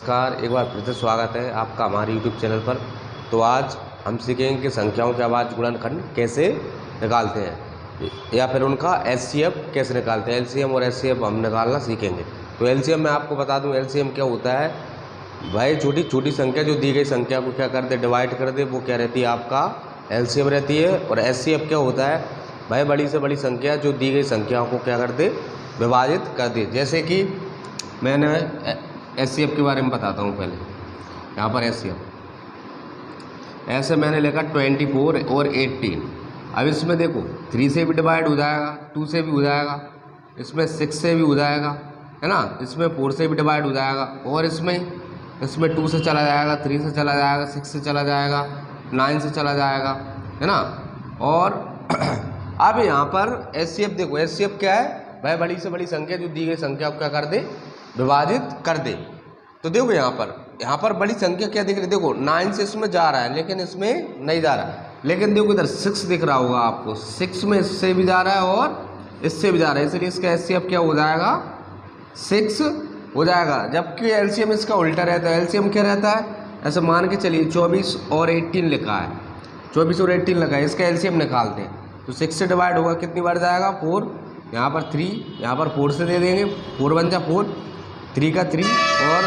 नमस्कार, एक बार फिर से स्वागत है आपका हमारे YouTube चैनल पर। तो आज हम सीखेंगे कि संख्याओं के अभाज्य गुणनखंड कैसे निकालते हैं या फिर उनका LCM कैसे निकालते हैं। LCM और HCF हम निकालना सीखेंगे। तो LCM मैं आपको बता दूं, LCM क्या होता है भाई, छोटी छोटी संख्या जो दी गई संख्या को क्या कर दे, डिवाइड कर दे, वो क्या रहती है आपका LCM रहती है। और HCF क्या होता है भाई, बड़ी से बड़ी संख्या जो दी गई संख्याओं को क्या कर दे, विभाजित कर दे। जैसे कि मैंने HCF के बारे में बताता हूँ पहले। यहाँ पर HCF ऐसे मैंने लिखा 24 और 18। अब इसमें देखो 3 से भी डिवाइड हो जाएगा, 2 से भी हो जाएगा, इसमें 6 से भी हो जाएगा, है ना, इसमें 4 से भी डिवाइड हो जाएगा, और इसमें 2 से चला जाएगा, 3 से चला जाएगा, 6 से चला जाएगा, 9 से चला जाएगा, है ना। और अब यहाँ पर HCF देखो, HCF क्या है भाई, बड़ी से बड़ी संख्या जो दी गई संख्या को क्या कर दे, विभाजित कर दे। तो देखो यहाँ पर बड़ी संख्या क्या दिख रही है, देखो 9 से इसमें जा रहा है लेकिन इसमें नहीं जा रहा। लेकिन देखो इधर 6 दिख रहा होगा आपको, 6 में इससे भी जा रहा है और इससे भी जा रहा है, इसलिए इसका HCF क्या हो जाएगा, 6 हो जाएगा। जबकि LCM इसका उल्टा रहता है। LCM क्या रहता है, ऐसे मान के चलिए 24 और 18 लिखा है, 24 और 18 लिखा है, इसका LCM निकालते हैं। तो 6 से डिवाइड होगा, कितनी बार जाएगा, 4, यहाँ पर 3, यहाँ पर 4 से दे देंगे, 4 बन जा 4, 3 का 3 और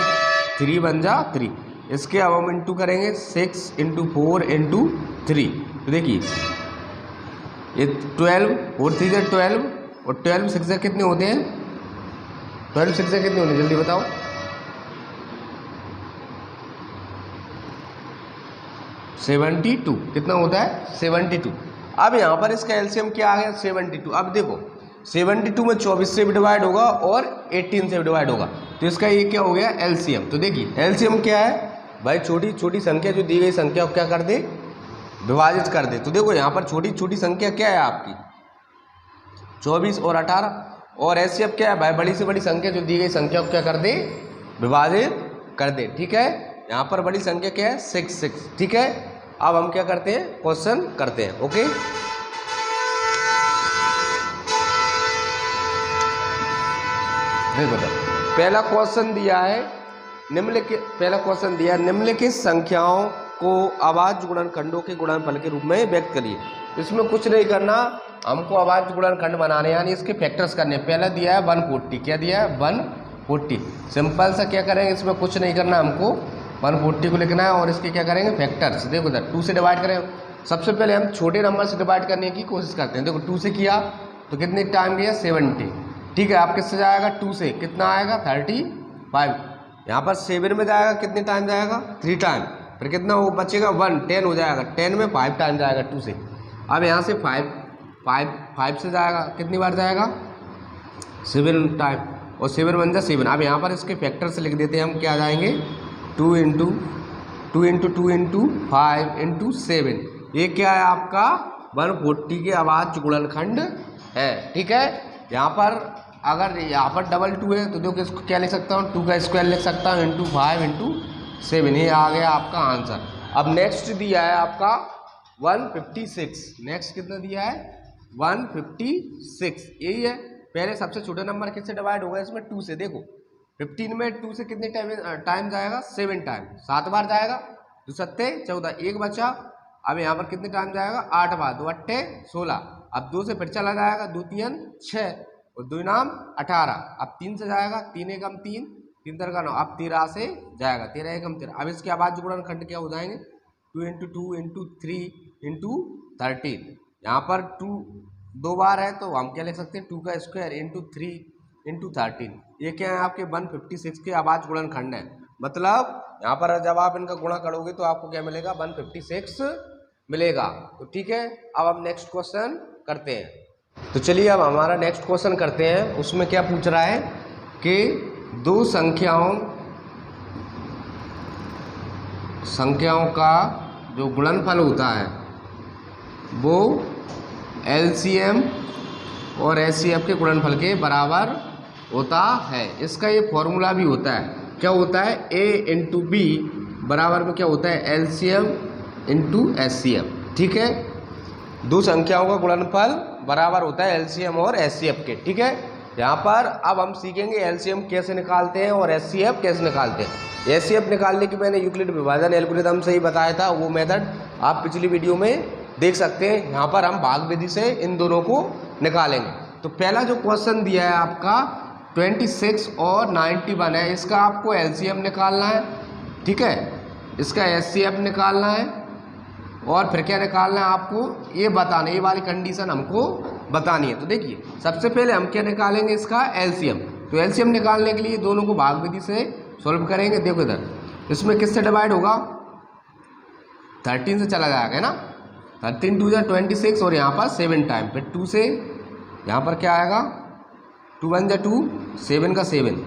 3 बन जा 3। इसके अब हम इंटू करेंगे, 6 × 4 × 3। तो देखिए ये 12 और 3 से 12 और 12 6 से कितने होते हैं, 12 6 से कितने होते हैं जल्दी बताओ। 72 कितना होता है, 72। अब यहाँ पर इसका LCM क्या आ गया, 72। अब देखो 72 में 24 से भी डिवाइड होगा और 18 से भी डिवाइड होगा, तो इसका ये क्या हो गया, LCM। तो देखिए LCM क्या है भाई, छोटी छोटी संख्या जो दी गई संख्या को क्या कर दे, विभाजित कर दे। तो देखो यहाँ पर छोटी छोटी संख्या क्या है आपकी, 24 और 18। और HCF क्या है भाई, बड़ी से बड़ी संख्या जो दी गई संख्या को क्या कर दे, विभाजित कर दे। ठीक है, यहाँ पर बड़ी संख्या क्या है, 6। ठीक है, अब हम क्या करते हैं, क्वेश्चन करते हैं। ओके, देखो पहला क्वेश्चन दिया है, निम्नलिखित संख्याओं को अभाज्य गुणनखंडों के गुणनफल के रूप में व्यक्त करिए। इसमें कुछ नहीं करना, हमको अभाज्य गुणनखंड बनाने यानी इसके फैक्टर्स करने। पहला दिया है 140, क्या दिया है 140। सिंपल सा क्या करेंगे, इसमें कुछ नहीं करना, हमको 140 को लिखना है और इसके क्या करेंगे, फैक्टर्स। देखो इधर 2 से डिवाइड करें, सबसे पहले हम छोटे नंबर से डिवाइड करने की कोशिश करते हैं। देखो 2 से किया तो कितने टाइम गया, 70। ठीक है, आप किससे जाएगा, 2 से कितना आएगा, 35। यहाँ पर 7 में जाएगा, कितने टाइम जाएगा, 3 टाइम। फिर कितना वो बचेगा, 1, 10 हो जाएगा, 10 में 5 टाइम जाएगा 2 से। अब यहाँ से 5 से जाएगा, कितनी बार जाएगा, 7 टाइम, और 7 बन जा 7। अब यहाँ पर इसके फैक्टर से लिख देते हैं हम, क्या आ जाएंगे, 2 × 2 × 2 × 5 × 7। ये क्या है आपका 140 के अभाज्य गुणनखंड है। ठीक है, यहाँ पर अगर यहाँ पर डबल 2 है तो देखो इसको क्या लिख सकता हूँ, 2 का स्क्वायर लिख सकता हूँ, × 5 × 7। ये आ गया आपका आंसर। अब नेक्स्ट दिया है आपका 156। नेक्स्ट कितना दिया है, 156। यही है, पहले सबसे छोटे नंबर किससे डिवाइड होगा, इसमें 2 से। देखो 15 में 2 से कितने टाइम जाएगा, 7 टाइम, 7 बार जाएगा, 2 7 14, 1 बचा। अब यहाँ पर कितने टाइम जाएगा, 8 बार, 2 8 16। अब 2 से फिर चला जाएगा, 2 3 6 और 2 9 18। अब 3 से जाएगा, 3 1 3, 3 3 9। अब 13 से जाएगा, 13 1 13। अब इसके अभाज्य गुणनखंड क्या हो जाएंगे, 2 × 2 × 3 × 13। यहाँ पर 2 2 बार है तो हम क्या लिख सकते हैं, 2 का स्क्वायर × 3 × 13। ये क्या है, आपके 156 के अभाज्य गुणनखंड है। मतलब यहाँ पर जब आप इनका गुणा करोगे तो आपको क्या मिलेगा, 156 मिलेगा। तो ठीक है, अब हम नेक्स्ट क्वेश्चन करते हैं। तो चलिए अब हमारा नेक्स्ट क्वेश्चन करते हैं। उसमें क्या पूछ रहा है कि दो संख्याओं का जो गुणनफल होता है वो LCM और HCF के गुणनफल के बराबर होता है। इसका ये फॉर्मूला भी होता है, क्या होता है, A × B बराबर में क्या होता है, LCM × HCF। ठीक है, दो संख्याओं का गुणनफल बराबर होता है LCM और HCF के। ठीक है, यहाँ पर अब हम सीखेंगे एलसीएम कैसे निकालते हैं और एचसीएफ कैसे निकालते हैं। एचसीएफ निकालने की मैंने यूक्लिड विभाजन एल्गोरिथम से ही बताया था, वो मेथड आप पिछली वीडियो में देख सकते हैं। यहाँ पर हम भाग विधि से इन दोनों को निकालेंगे। तो पहला जो क्वेश्चन दिया है आपका 26 और 91 है, इसका आपको एलसीएम निकालना है, ठीक है, इसका एचसीएफ निकालना है और फिर क्या निकालना है आपको ये बताना, ये वाली कंडीशन हमको बतानी है। तो देखिए सबसे पहले हम क्या निकालेंगे, इसका एलसीएम। तो एलसीएम निकालने के लिए दोनों को भाग विधि से सॉल्व करेंगे। देखो इधर इसमें किससे डिवाइड होगा, 13 से चला जाएगा, है ना, 13 2 जा 26 और यहाँ पर 7 टाइम, फिर 2 से यहाँ पर क्या आएगा, 2 1 जा 2, 7 का 7,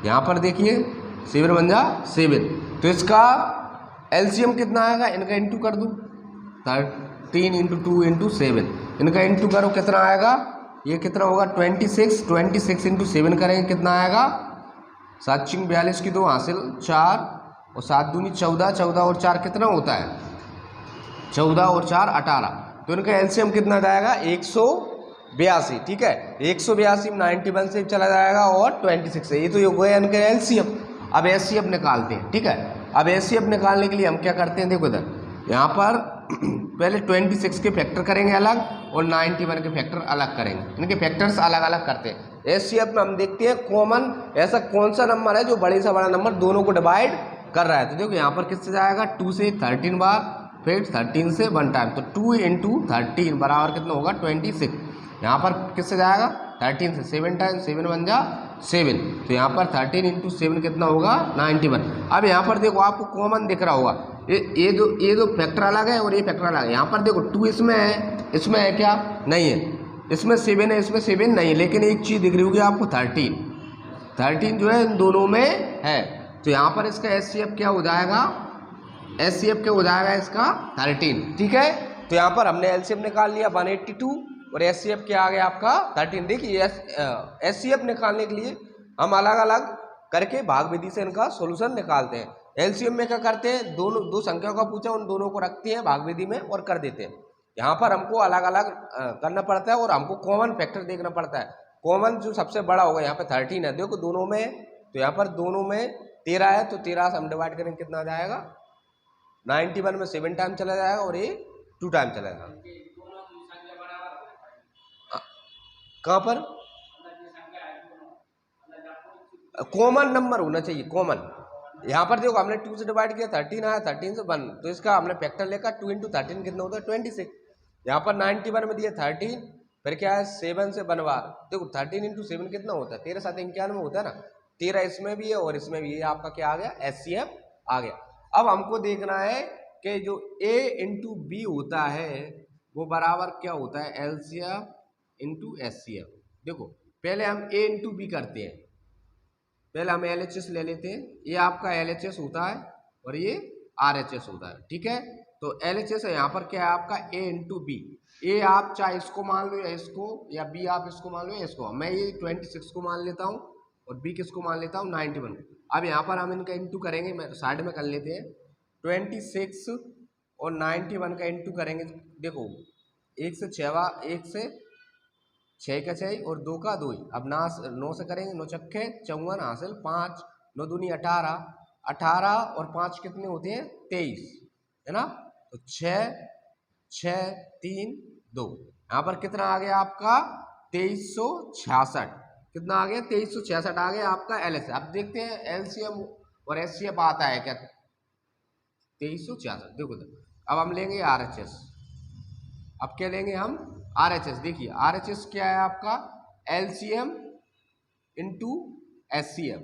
यहाँ पर देखिए 7 1 जा 7। तो इसका एलसीएम कितना आएगा, इनका इंटू कर दूँ, 13 इंटू 2 इंटू 7, इनका इंटू करो कितना आएगा, ये कितना होगा 26 इंटू 7 करेंगे कितना आएगा, 7 चिंग 42 की 2 हासिल 4 और 7 दूनी 14, 14 और 4 कितना होता है 14 और 4 18। तो इनका एलसीएम कितना जाएगा 182, ठीक है, 182 91 से चला जाएगा और 26 से, ये तो हो गया इनका एलसीएम। अब एचसीएफ निकालते हैं, ठीक है। अब एचसीएफ निकालने के लिए हम क्या करते हैं, देखो इधर यहाँ पर पहले 26 के फैक्टर करेंगे अलग और 91 के फैक्टर अलग करेंगे, इनके फैक्टर्स अलग अलग करते हैं। एचसीएफ में हम देखते हैं कॉमन ऐसा कौन सा नंबर है जो बड़े से बड़ा नंबर दोनों को डिवाइड कर रहा है। तो देखो यहाँ पर किससे जाएगा, 2 से 13 बार, फिर 13 से 1 टाइम, तो 2 इंटू 13 बराबर कितना होगा 26। यहाँ पर किससे जाएगा 13 से 7 टाइम, 7 1 जा 7, तो यहाँ पर 13 इंटू 7 कितना होगा 91। अब यहाँ पर देखो आपको कॉमन दिख रहा होगा, ये दो फैक्टर अलग है और ये फैक्टर अलग है। यहाँ पर देखो 2 इसमें है, इसमें है क्या, नहीं है, इसमें 7 है, इसमें 7 नहीं है, लेकिन एक चीज़ दिख रही होगी आपको 13 जो है इन दोनों में है। तो यहाँ पर इसका एचसीएफ क्या हो जाएगा, एचसीएफ क्या हो जाएगा इसका 13, ठीक है। तो यहाँ पर हमने एलसीएफ निकाल लिया 182 और एचसीएफ क्या आ गया आपका 13। देखिए एचसीएफ निकालने के लिए हम अलग अलग करके भाग विधि से इनका सॉल्यूशन निकालते हैं। एलसीएम में क्या करते हैं, दो संख्याओं का पूछा, उन दोनों को रखते हैं भाग विधि में और कर देते हैं। यहाँ पर हमको अलग अलग करना पड़ता है और हमको कॉमन फैक्टर देखना पड़ता है। कॉमन जो सबसे बड़ा होगा यहाँ पे 13 है, देखो दोनों में, तो यहाँ पर दोनों में 13 है, तो 13 से हम डिवाइड करेंगे कितना आ जाएगा 91 में 7 टाइम चला जाएगा और ये 2 टाइम चला जाएगा। कहाँ पर कॉमन नंबर होना चाहिए, कॉमन। यहाँ पर देखो हमने 2 से डिवाइड किया 13 आया, 13 से 1, तो इसका हमने फैक्टर लेकर 2 इंटू 13 कितना होता है 26। यहाँ पर 91 में दिया 13, फिर क्या है 7 से 1 बार, देखो 13 इंटू 7 कितना होता है 13 7 91 होता है ना, 13 इसमें भी है और इसमें भी है, आपका क्या आ गया एचसीएफ आ गया। अब हमको देखना है कि जो ए इंटू बी होता है वो बराबर क्या होता है एलसीएफ इंटू एचसीएफ। देखो पहले हम ए इंटू बी करते हैं, पहले हम एलएचएस ले लेते हैं, ये आपका एलएचएस होता है और ये आरएचएस होता है, ठीक है। तो एलएचएस है यहाँ पर क्या है आपका ए इंटू बी, ए आप चाहे इसको मान लो या इसको, या बी आप इसको मान लो या इसको, मैं ये 26 को मान लेता हूँ और बी किसको मान लेता हूँ 91। अब यहाँ पर हम इनका इंटू करेंगे, मैं साइड में कर लेते हैं, 26 और 91 का इंटू करेंगे। देखो 1 से 6 का 6 और 2 का 2, अब 9 से करेंगे, 9 छक्के 54 हासिल 5, 9 दूनी 18, 18 और 5 कितने होते हैं 23, है ना। तो 6 6 3 2, यहाँ पर कितना आ गया आपका 2366, कितना आ गया 2366 आ गया आपका एलएचएस। अब देखते हैं एलसीएम और एचसीएफ आता है क्या 2366। देखो अब हम लेंगे आरएचएस, अब क्या लेंगे हम आरएचएस। देखिए आरएचएस क्या है आपका एलसीएम इंटू एचसीएफ,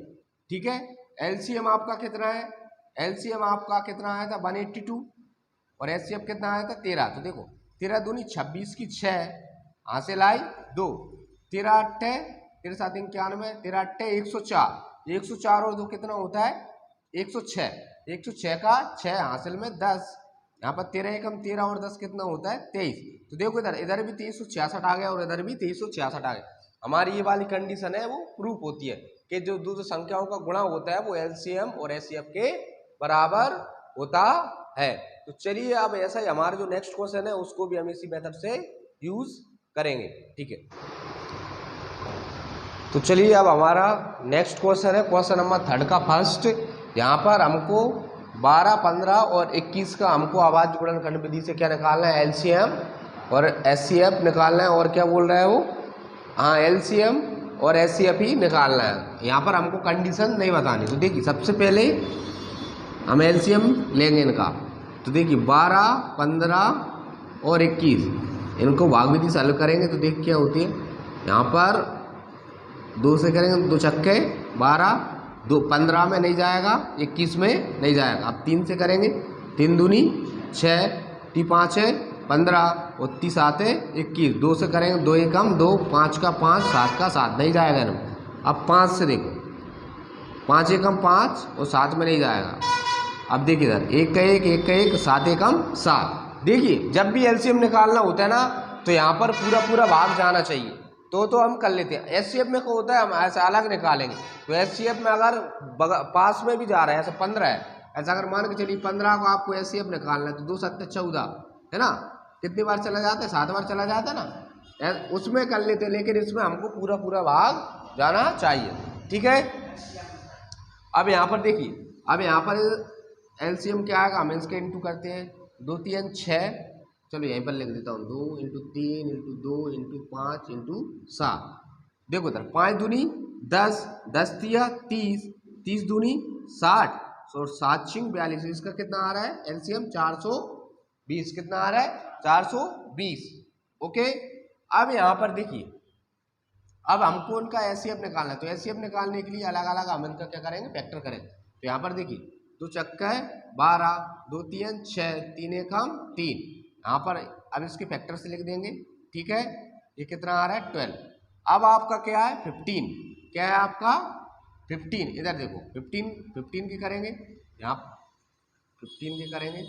ठीक है। एलसीएम आपका कितना है, एलसीएम आपका कितना आया था 182 और एचसीएफ कितना आया था 13। तो देखो 13 दूनी 26 की 6 हासिल आई 2, 13 8 13 7 91, 13 8 104, 104 और 2 कितना होता है 106, 106 का 6 हासिल में 10, यहाँ पर 13 एकम 13 और 10 कितना होता है 23। तो देखो इधर भी 2366 आ गया और इधर भी 2366 आ गया। हमारी ये वाली कंडीशन है वो प्रूफ होती है कि जो दो संख्याओं का गुणा होता है वो एलसीएम और एचसीएफ के बराबर होता है। तो चलिए अब ऐसा ही हमारा जो नेक्स्ट क्वेश्चन है उसको भी हम इसी मेथड से यूज करेंगे, ठीक है। तो चलिए अब हमारा नेक्स्ट क्वेश्चन है क्वेश्चन नंबर 3 का फर्स्ट। यहाँ पर हमको 12, 15 और 21 का हमको आवाज गुणनखंड विधि से क्या निकालना है, एलसीएम और एचसीएफ निकालना है। और क्या बोल रहा है वो, हाँ एलसीएम और एचसीएफ ही निकालना है। यहाँ पर हमको कंडीशन नहीं बतानी। तो देखिए सबसे पहले हम एलसीएम लेंगे इनका। तो देखिए 12, 15 और 21 इनको भाग विधि से हल करेंगे तो देख क्या होती है। यहाँ पर 2 से करेंगे, 2 छक्के 12, 2 15 में नहीं जाएगा, 21 में नहीं जाएगा। अब 3 से करेंगे, 3 दूनी 6, 3 5 है 15 और 30 7 है 21। 2 से करेंगे, 2 एकम 2, 5 का 5, 7 का 7 नहीं जाएगा ना। अब 5 से देखो, 5 एकम 5 और 7 में नहीं जाएगा। अब देखिए इधर 1 का 1, 1 का 1, 7 एकम 7। देखिए जब भी एलसीएम निकालना होता है ना तो यहाँ पर पूरा पूरा भाग जाना चाहिए, तो हम कर लेते हैं। एचसीएफ में क्या होता है, हम ऐसा अलग निकालेंगे। तो एचसीएफ में अगर पास में भी जा रहा है, ऐसा 15 है, ऐसा अगर मान के चलिए 15 को आपको एचसीएफ निकालना है तो 2 7 14 है ना। कितनी बार चला जाता है, 7 बार चला जाता है ना, उसमें कर लेते हैं। लेकिन इसमें हमको पूरा पूरा भाग जाना चाहिए, ठीक है। अब यहाँ पर देखिए, अब यहाँ पर एलसीएम क्या आएगा, हम इसके इंटू करते हैं। 2 3 6, चलो यहीं पर लिख देता हूँ। 2 × 3 × 2 × 5 × 7। देखो इधर 5 दूनी 10, 10 तिया 30, 30 दूनी 60 और 7 छिंग 42। इसका कितना आ रहा है एलसीएम, 420। कितना आ रहा है, 420। ओके। अब यहाँ पर देखिए, अब हमको उनका एचसीएफ निकालना है। तो एचसीएफ निकालने के लिए अलग अलग हम इनका क्या करेंगे, फैक्टर करेंगे। तो यहाँ पर देखिए 2 चक्का है 12, 2 3 6, 3 एकम 3। यहाँ पर अब इसके फैक्टर से लिख देंगे, ठीक है। ये कितना आ रहा है 12। अब आपका क्या है 15, क्या है आपका 15। इधर देखो 15 की करेंगे, यहाँ 15 की करेंगे।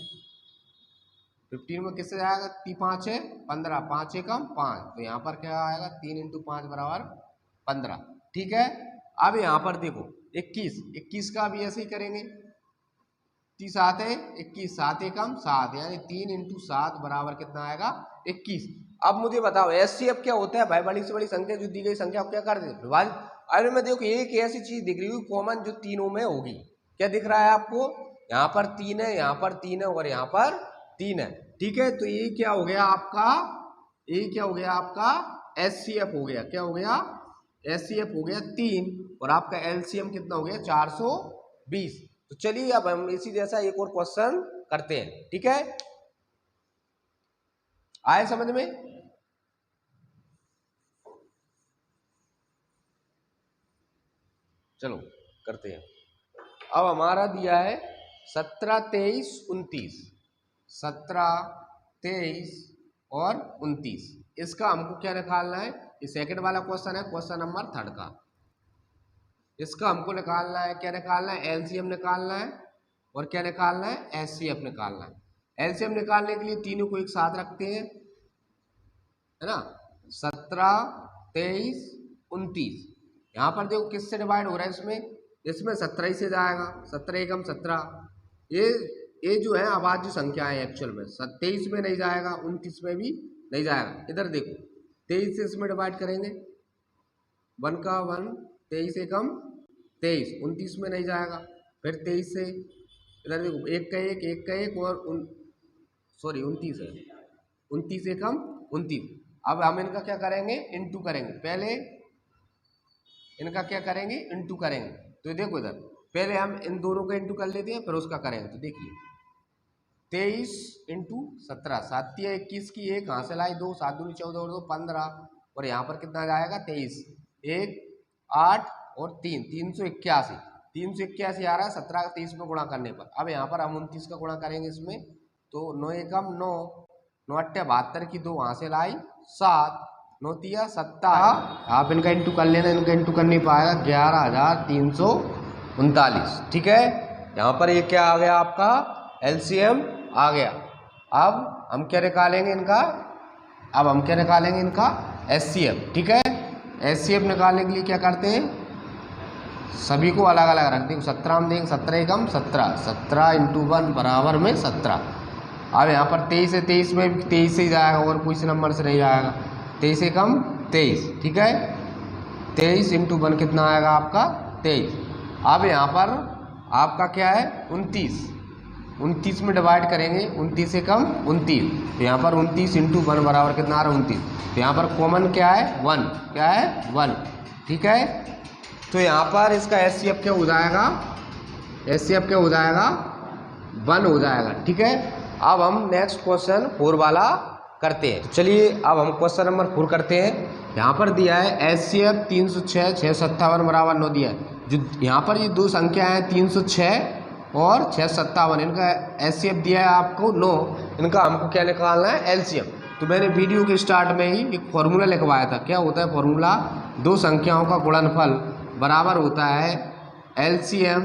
15 में किससे जाएगा, 3 5 है 15, 5 एकम 5। तो यहाँ पर क्या आएगा, 3 × 5 = 15, ठीक है। अब यहाँ पर देखो 21 का भी ऐसे ही करेंगे। 30 7 है 21, 7 एकम 7, यानी 3 × 7 बराबर कितना आएगा 21। अब मुझे बताओ एचसीएफ क्या होता है भाई, बड़ी से बड़ी संख्या जो दी गई संख्या को क्या कर देते विभाजित। अरे मैं देखो एक ऐसी चीज दिख रही है कॉमन जो तीनों में होगी। क्या दिख रहा है आपको, यहाँ पर 3 है, यहाँ पर 3 है और यहाँ पर 3 है, ठीक है। तो ये क्या हो गया आपका, ये क्या हो गया आपका एचसीएफ हो गया। क्या हो गया, एचसीएफ हो गया 3 और आपका एलसीएम कितना हो गया 420। तो चलिए अब हम इसी जैसा एक और क्वेश्चन करते हैं, ठीक है। आए समझ में। चलो करते हैं। अब हमारा दिया है 17 23 29, 17 23 और 29। इसका हमको क्या निकालना है, ये सेकंड वाला क्वेश्चन है, क्वेश्चन नंबर 3 का। इसका हमको निकालना है, क्या निकालना है, एलसीएम निकालना है और क्या निकालना है, एचसीएफ निकालना है। एलसीएम निकालने के लिए तीनों को एक साथ रखते हैं, है ना। 17 23 29, यहाँ पर देखो किससे डिवाइड हो रहा है, इसमें 17 से जाएगा, 17 एकम 17। ये जो है आवाज संख्या है एक्चुअल में 23 में नहीं जाएगा, 29 में भी नहीं जाएगा। इधर देखो 23 से इसमें डिवाइड करेंगे, 1 का 1, 23 एकम 23, 29 में नहीं जाएगा। फिर 23 से इधर देखो 1 का 1, 1 का 1 और 29 है, 29 एकम 29। अब हम इनका क्या करेंगे, इंटू करेंगे। पहले इनका क्या करेंगे, इंटू करेंगे। तो देखो इधर पहले हम इन दोनों का इंटू कर लेते हैं, फिर उसका करेंगे। तो देखिए 23 × 17, 7 × 21 की 1 कहाँ से लाई, 2, 7 दूनी 14 और 2 15, और यहाँ पर कितना जाएगा 23, 1 8 और 3, 381। 381 आ रहा है 17 का 23 में गुणा करने पर। अब यहाँ पर हम 29 का गुणा करेंगे इसमें, तो 9 एकम 9, 9 8 72 की 2 वहाँ से लाई 7, 9 तिया 17। आप इनका इंटू कर लेना, इनका इंटू कर नहीं पाएगा, 11,339, ठीक है। यहाँ पर ये क्या आ गया आपका एलसीएम आ गया। अब हम क्या निकालेंगे इनका, अब हम क्या निकालेंगे इनका एचसीएफ, ठीक है। एचसीएफ निकालने के लिए क्या करते हैं, सभी को अलग अलग रख देंगे। 17 में देंगे, 17 एकम 17, 17 × 1 बराबर में 17। अब यहाँ पर 23 है, 23 में भी 23 से ही जाएगा और कोई से नंबर से नहीं जाएगा, 23 एकम 23, ठीक है। 23 इंटू 1 कितना आएगा आपका 23। अब यहाँ पर आपका क्या है 29 में डिवाइड करेंगे, 29 से कम 29, तो यहाँ पर 29 इंटू 1 बराबर कितना आ रहा है 29। तो यहाँ पर कॉमन क्या है 1, क्या है 1, ठीक है। तो यहाँ पर इसका एचसीएफ क्या हो जाएगा, एचसीएफ क्या हो जाएगा 1 हो जाएगा, ठीक है। अब हम नेक्स्ट क्वेश्चन 4 वाला करते हैं। तो चलिए अब हम क्वेश्चन नंबर 4 करते हैं। यहाँ पर दिया है एचसीएफ 306 657 बराबर 9 दिया है। जो यहाँ पर ये दो संख्या है 306 और 657, इनका एचसीएफ दिया है आपको 9, इनका हमको क्या निकालना है एलसीएम। तो मैंने वीडियो के स्टार्ट में ही एक फॉर्मूला लिखवाया था। क्या होता है फॉर्मूला, दो संख्याओं का गुणनफल बराबर होता है एलसीएम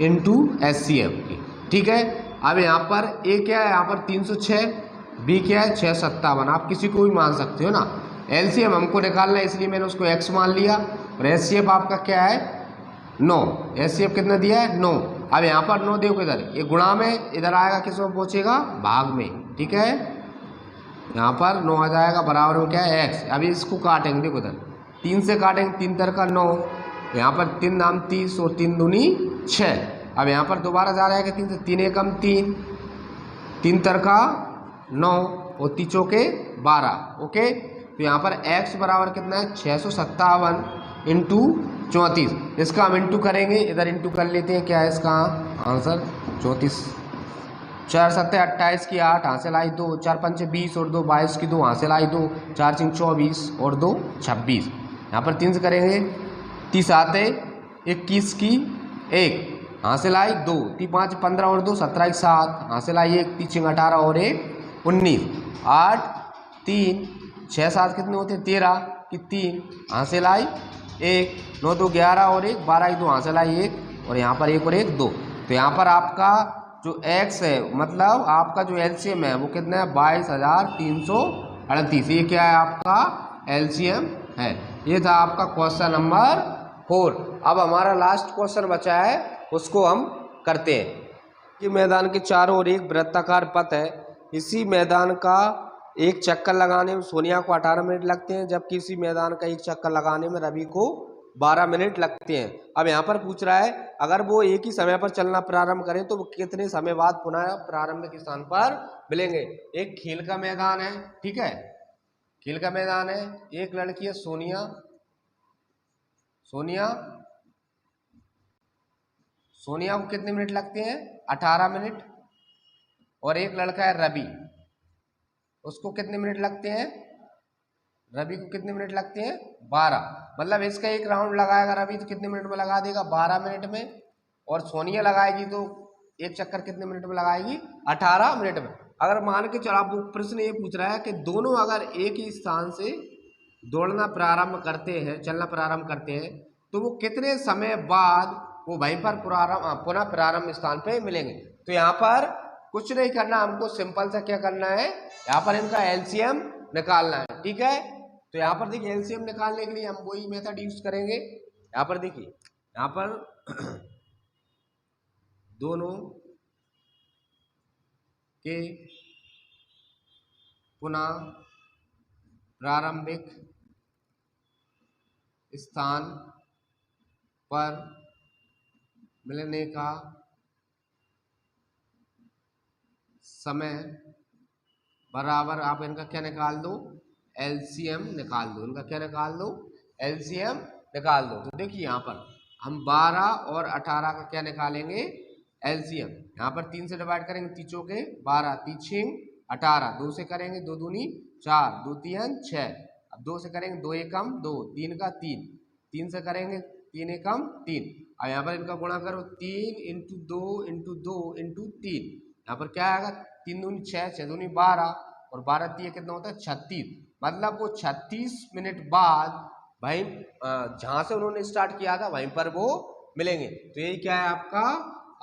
इंटू एचसीएफ की, ठीक है। अब यहाँ पर ए क्या है, यहाँ पर 306, बी क्या है 657, आप किसी को भी मान सकते हो ना। एलसीएम हमको निकालना है इसलिए मैंने उसको x मान लिया, और एचसीएफ आपका क्या है 9, एचसीएफ कितना दिया है 9। अब यहाँ पर 9 देखो इधर, ये गुणा में इधर आएगा, किस में पहुँचेगा भाग में, ठीक है। यहाँ पर 9 आ जाएगा, बराबर में क्या है x। अभी इसको काटेंगे, देखो इधर 3 से काटेंगे, 3 तर का 9, यहाँ पर 3 नाम 30 और 3 दूनी 6। अब यहाँ पर दोबारा जा रहा है कि 3 से 3 एकम 3, 3 तर का 9 और 3 चौके 12, ओके। तो यहाँ पर x बराबर कितना है 657 इंटू 34, इसका हम इंटू करेंगे, इधर इंटू कर लेते हैं। क्या है इसका आंसर 34, 4 7 28 की 8 हासिल आई 2, 4 5 20 और 2 22 की 2 हासिल आई 2, 4 5 24 और 2 26। यहाँ पर 3 से करेंगे, 30 आते 21 की 1 हासिल आई 2, 3 5 15 और 2 17 की 7 हासिल आई 1, 3 6 18 और 1 19, 8 3 6 7 कितने होते हैं 13 की 3 हासिल आई 1, 9 2 11 और 1 12 की 2 हासिल आई 1, और यहाँ पर 1 और 1 2। तो यहाँ पर आपका जो x है, मतलब आपका जो एलसीएम है वो कितना है 22,338, ये क्या है आपका एलसीएम है। ये था आपका क्वेश्चन नंबर 4। अब हमारा लास्ट क्वेश्चन बचा है, उसको हम करते हैं। कि मैदान के चारों ओर एक वृत्ताकार पथ है, इसी मैदान का एक चक्कर लगाने में सोनिया को 18 मिनट लगते हैं, जबकि इसी मैदान का एक चक्कर लगाने में रवि को 12 मिनट लगते हैं। अब यहाँ पर पूछ रहा है अगर वो एक ही समय पर चलना प्रारंभ करें तो वो कितने समय बाद पुनः प्रारंभिक स्थान पर मिलेंगे। एक खेल का मैदान है, ठीक है, खेल का मैदान है, एक लड़की है सोनिया, सोनिया को कितने मिनट लगते हैं 18 मिनट, और एक लड़का है रवि, उसको कितने मिनट लगते हैं, रवि को कितने मिनट लगते हैं 12। मतलब इसका एक राउंड लगाएगा रवि तो कितने मिनट में लगा देगा 12 मिनट में, और सोनिया लगाएगी तो एक चक्कर कितने मिनट में लगाएगी 18 मिनट में। अगर मान के चलो, आप प्रश्न ये पूछ रहा है कि दोनों अगर एक ही स्थान से दौड़ना प्रारंभ करते हैं, चलना प्रारंभ करते हैं, तो वो कितने समय बाद वो वहीं पर पुनः प्रारंभ स्थान पे मिलेंगे। तो यहाँ पर कुछ नहीं करना, हमको सिंपल सा क्या करना है, यहाँ पर इनका एलसीएम निकालना है, ठीक है। तो यहाँ पर देखिए एलसीएम निकालने के लिए हम वही मेथड यूज करेंगे। यहाँ पर देखिए, यहाँ पर दोनों के पुनः प्रारंभिक स्थान पर मिलने का समय बराबर, आप इनका क्या निकाल दो एलसीएम निकाल दो, इनका क्या निकाल दो एलसीएम निकाल दो। तो देखिए यहाँ पर हम 12 और 18 का क्या निकालेंगे एलसीएम। यहाँ पर 3 से डिवाइड करेंगे, 3 चौके 12, 3 6 18, 2 से करेंगे 2 दूनी 4, 2 3 6, अब 2 से करेंगे 2 एकम 2, 3 का 3, 3 से करेंगे 3 एकम 3। अब यहाँ पर इनका गुणा करो 3 इंटू 2 इंटू 2 इंटू 3, यहाँ पर क्या आएगा 3 दूनी 6, 6 दूनी 12 और 12 3 कितना होता है 36। मतलब वो 36 मिनट बाद भाई जहाँ से उन्होंने स्टार्ट किया था वहीं पर वो मिलेंगे। तो यही क्या है आपका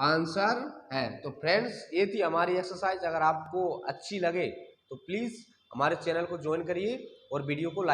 आंसर है। तो फ्रेंड्स ये थी हमारी एक्सरसाइज। अगर आपको अच्छी लगे तो प्लीज़ हमारे चैनल को ज्वाइन करिए और वीडियो को लाइक